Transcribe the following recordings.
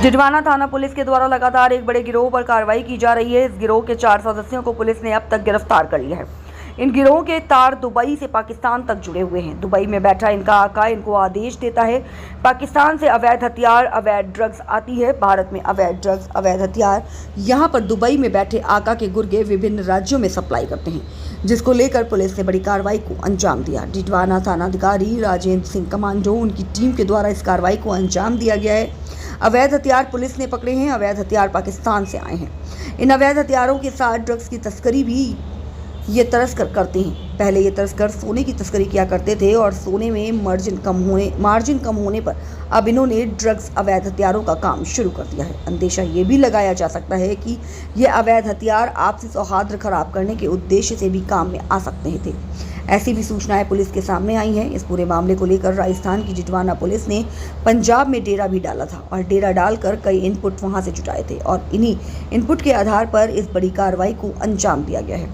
जिडवाना थाना पुलिस के द्वारा लगातार एक बड़े गिरोह पर कार्रवाई की जा रही है। इस गिरोह के 4 सदस्यों को पुलिस ने अब तक गिरफ्तार कर लिया है। इन गिरोह के तार दुबई से पाकिस्तान तक जुड़े हुए हैं। दुबई में बैठा इनका आका इनको आदेश देता है। पाकिस्तान से अवैध हथियार, अवैध ड्रग्स आती है। भारत में अवैध ड्रग्स, अवैध हथियार यहाँ पर दुबई में बैठे आका के गुर्गे विभिन्न राज्यों में सप्लाई करते हैं, जिसको लेकर पुलिस ने बड़ी कार्रवाई को अंजाम दिया। जिडवाना थानाधिकारी राजेंद्र सिंह कमांडो उनकी टीम के द्वारा इस कार्रवाई को अंजाम दिया गया है। अवैध हथियार पुलिस ने पकड़े हैं। अवैध हथियार पाकिस्तान से आए हैं। इन अवैध हथियारों के साथ ड्रग्स की तस्करी भी ये तस्कर करते हैं। पहले ये तस्कर सोने की तस्करी किया करते थे और सोने में मार्जिन कम होने पर अब इन्होंने ड्रग्स, अवैध हथियारों का काम शुरू कर दिया है। अंदेशा ये भी लगाया जा सकता है कि ये अवैध हथियार आपसी सौहार्द खराब करने के उद्देश्य से भी काम में आ सकते थे। ऐसी भी सूचनाएं पुलिस के सामने आई हैं। इस पूरे मामले को लेकर राजस्थान की जिडवाना पुलिस ने पंजाब में डेरा भी डाला था और डेरा डालकर कई इनपुट वहां से जुटाए थे और इन्हीं इनपुट के आधार पर इस बड़ी कार्रवाई को अंजाम दिया गया है।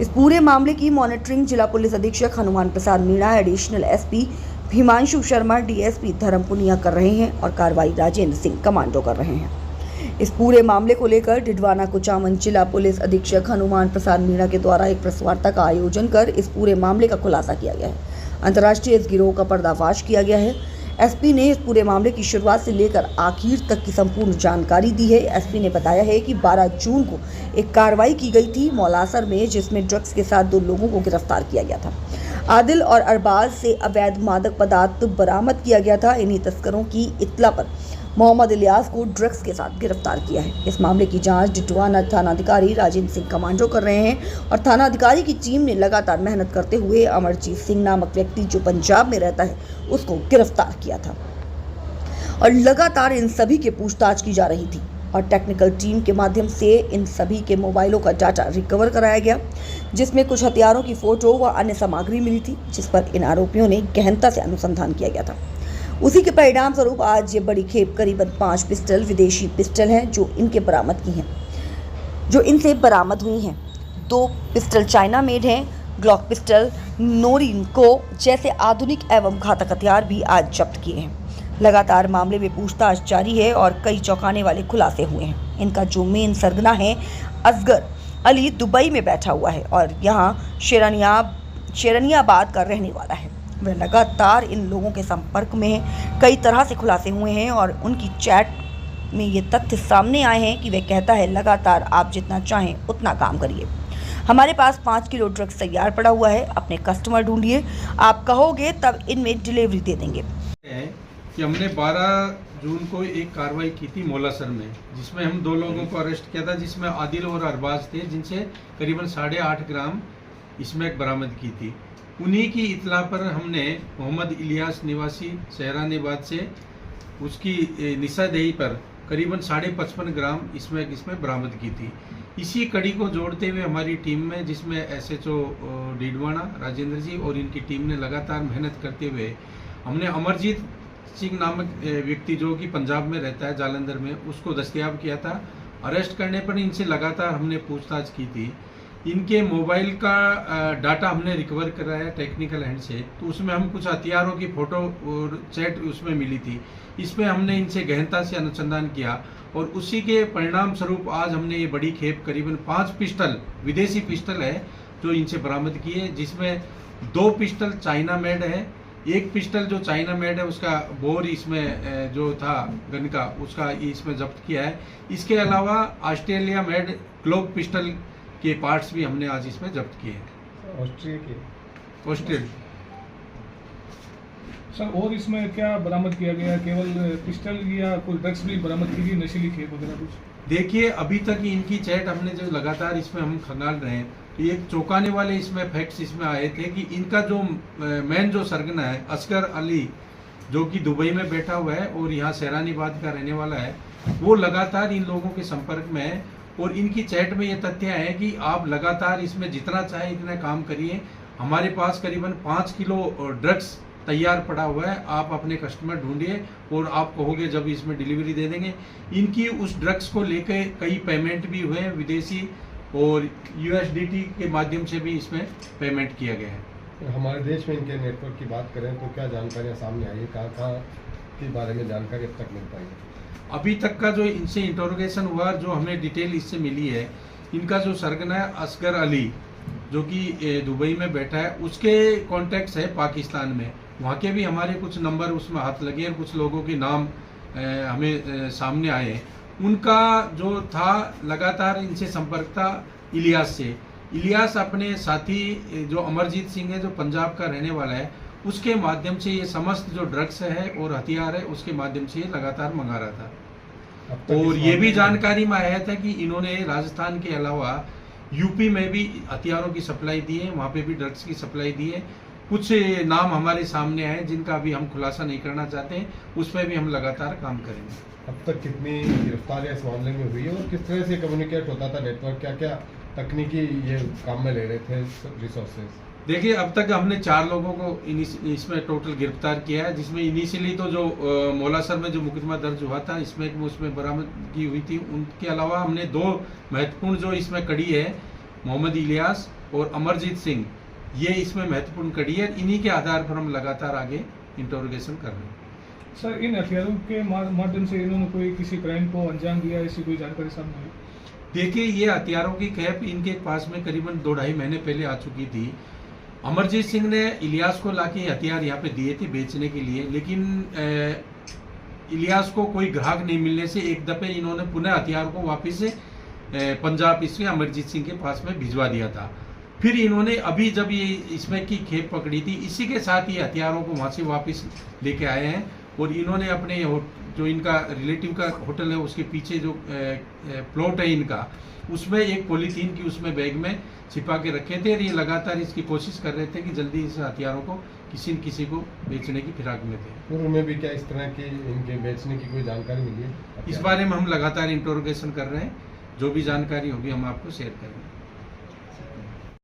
इस पूरे मामले की मॉनिटरिंग जिला पुलिस अधीक्षक Hanuman Prasad Meena, additional SP Himanshu Sharma, DSP Dharm Puniya कर रहे हैं और कार्रवाई राजेंद्र सिंह कमांडो कर रहे हैं। इस पूरे मामले को लेकर डिडवाना कुचामन जिला पुलिस अधीक्षक हनुमान प्रसाद मीणा के द्वारा एक प्रेस वार्ता का आयोजन कर इस पूरे मामले का खुलासा किया गया है। अंतर्राष्ट्रीय इस गिरोह का पर्दाफाश किया गया है। एसपी ने इस पूरे मामले की शुरुआत से लेकर आखिर तक की संपूर्ण जानकारी दी है। एसपी ने बताया है कि 12 जून को एक कार्रवाई की गई थी मौलासर में, जिसमें ड्रग्स के साथ 2 लोगों को गिरफ्तार किया गया था। आदिल और अरबाज से अवैध मादक पदार्थ बरामद किया गया था। इन्हीं तस्करों की इत्तला पर मोहम्मद इलियास को ड्रग्स के साथ गिरफ्तार किया है। इस मामले की जांच डिडवाना थानाधिकारी राजेंद्र सिंह कमांडो कर रहे हैं और थानाधिकारी की टीम ने लगातार मेहनत करते हुए अमरजीत सिंह नामक व्यक्ति जो पंजाब में रहता है उसको गिरफ्तार किया था और लगातार इन सभी की पूछताछ की जा रही थी और टेक्निकल टीम के माध्यम से इन सभी के मोबाइलों का डाटा रिकवर कराया गया, जिसमें कुछ हथियारों की फोटो व अन्य सामग्री मिली थी, जिस पर इन आरोपियों ने गहनता से अनुसंधान किया गया था। उसी के परिणाम स्वरूप आज ये बड़ी खेप करीबन 5 पिस्टल, विदेशी पिस्टल हैं जो इनसे बरामद हुई हैं। 2 पिस्टल चाइना मेड हैं। ग्लॉक पिस्टल, नोरिनको जैसे आधुनिक एवं घातक हथियार भी आज जब्त किए हैं। लगातार मामले में पूछताछ जारी है और कई चौंकाने वाले खुलासे हुए हैं। इनका जो मेन सरगना है असगर अली दुबई में बैठा हुआ है और यहाँ शेरनियाबाद का रहने वाला है। वह लगातार इन लोगों के संपर्क में है। कई तरह से खुलासे हुए हैं और उनकी चैट में ये तथ्य सामने आए हैं कि वह कहता है लगातार आप जितना चाहें उतना काम करिए। हमारे पास 5 किलो ड्रग्स तैयार पड़ा हुआ है, अपने कस्टमर ढूंढिए, आप कहोगे तब इनमें डिलीवरी दे देंगे। कि हमने 12 जून को एक कार्रवाई की थी मौलासर में, जिसमें हम 2 लोगों को अरेस्ट किया था, जिसमें आदिल और अरबाज थे, जिनसे करीबन 8.5 ग्राम स्मैक बरामद की थी। उन्हीं की इतला पर हमने मोहम्मद इलियास निवासी शहरानेबाद से उसकी निशानदेही पर करीबन 55.5 ग्राम स्मैक इसमें बरामद की थी। इसी कड़ी को जोड़ते हुए हमारी टीम में, जिसमें एसएचओ डिडवाना राजेंद्र जी और इनकी टीम ने लगातार मेहनत करते हुए हमने अमरजीत सिंह नामक व्यक्ति जो कि पंजाब में रहता है जालंधर में, उसको दस्तयाब किया था। अरेस्ट करने पर इनसे लगातार हमने पूछताछ की थी। इनके मोबाइल का डाटा हमने रिकवर कराया टेक्निकल हैंड से, तो उसमें हम कुछ हथियारों की फोटो और चैट उसमें मिली थी। इसमें हमने इनसे गहनता से अनुसंधान किया और उसी के परिणाम स्वरूप आज हमने ये बड़ी खेप करीबन 5 पिस्टल, विदेशी पिस्टल है जो इनसे बरामद किए, जिसमें 2 पिस्टल चाइना मेड है। एक पिस्टल जो चाइना मेड है उसका बोर इसमें जो था गन का उसका इसमें जब्त किया है। इसके अलावा ऑस्ट्रेलिया मेड ग्लोक पिस्टल के पार्ट्स भी हमने आज इसमें जब्त किए हैं। ऑस्ट्रेलिया सर, और इसमें क्या बरामद किया गया? केवल पिस्टल या कोई ड्रग्स भी बरामद की गई, नशीली खेप वगैरह कुछ? देखिए, अभी तक इनकी चैट हमने जो लगातार इसमें हम खंगाल रहे हैं, तो ये चौंकाने वाले इसमें फैक्ट्स इसमें आए थे कि इनका जो मेन जो सरगना है असगर अली, जो कि दुबई में बैठा हुआ है और यहाँ शहरानीबाद का रहने वाला है, वो लगातार इन लोगों के संपर्क में है और इनकी चैट में ये तथ्य है कि आप लगातार इसमें जितना चाहे इतना काम करिए। हमारे पास करीबन 5 किलो ड्रग्स तैयार पड़ा हुआ है, आप अपने कस्टमर ढूंढिए और आप कहोगे जब इसमें डिलीवरी दे देंगे। इनकी उस ड्रग्स को लेकर कई पेमेंट भी हुए हैं विदेशी और यूएसडीटी के माध्यम से भी इसमें पेमेंट किया गया है। हमारे देश में इनके नेटवर्क की बात करें तो क्या जानकारियाँ सामने आई है, कहाँ के बारे में जानकारी अब तक मिल पाई है? अभी तक का जो इनसे इंटरोगेशन हुआ, जो हमें डिटेल इससे मिली है, इनका जो सरगना है असगर अली, जो कि दुबई में बैठा है, उसके कॉन्टैक्ट्स है पाकिस्तान में। वहाँ के भी हमारे कुछ नंबर उसमें हाथ लगे और कुछ लोगों के नाम हमें सामने आए। उनका जो था लगातार इनसे संपर्क था इलियास से। इलियास अपने साथी जो अमरजीत सिंह है, जो पंजाब का रहने वाला है, उसके माध्यम से ये समस्त जो ड्रग्स है और हथियार है उसके माध्यम से ये लगातार मंगा रहा था। और ये भी जानकारी में आया था कि इन्होंने राजस्थान के अलावा यूपी में भी हथियारों की सप्लाई दी है, वहाँ पे भी ड्रग्स की सप्लाई दी है। कुछ नाम हमारे सामने आए जिनका अभी हम खुलासा नहीं करना चाहते हैं, उस पर भी हम लगातार काम करेंगे। अब तक कितनी गिरफ्तारियां इस मामले में हुई है और किस तरह से कम्युनिकेट होता था नेटवर्क, क्या क्या तकनीकी ये काम में ले रहे थे रिसोर्सेज? देखिए, अब तक हमने 4 लोगों को इसमें टोटल गिरफ्तार किया है, जिसमें इनिशियली तो जो मौलासर में जो मुकदमा दर्ज हुआ था उसमें बरामदगी हुई थी। उनके अलावा हमने 2 महत्वपूर्ण जो इसमें कड़ी है, मोहम्मद इलियास और अमरजीत सिंह, ये इसमें महत्वपूर्ण कड़ी है। इन्हीं के आधार पर हम लगातार आगे इंटरोगेशन कर रहे हैं। सर, इन हथियारों के माध्यम से इन्होंने कोई किसी क्राइम को अंजाम दिया, ऐसी कोई जानकारी सामने आई? देखिए, ये हथियारों की कैप इनके पास में करीबन 2-2.5 महीने पहले आ चुकी थी। अमरजीत सिंह ने इलियास को लाके हथियार यहाँ पे दिए थे बेचने के लिए, लेकिन इलियास को कोई ग्राहक नहीं मिलने से एक दफे इन्होंने पुनः हथियार को वापस से पंजाब इसमें अमरजीत सिंह के पास में भिजवा दिया था। फिर इन्होंने अभी जब ये इसमें की खेप पकड़ी थी, इसी के साथ ये हथियारों को वहाँ से वापस लेके आए हैं। और इन्होंने अपने जो इनका रिलेटिव का होटल है उसके पीछे जो प्लॉट है इनका, उसमें एक पॉलीथीन की उसमें बैग में छिपा के रखे थे। और ये लगातार इसकी कोशिश कर रहे थे कि जल्दी इस हथियारों को किसी न किसी को बेचने की फिराक में थे। पूर्व में भी क्या इस तरह की इनके बेचने की कोई जानकारी मिली है? इस बारे में हम लगातार इंटरोगेशन कर रहे हैं, जो भी जानकारी होगी हम आपको शेयर करेंगे।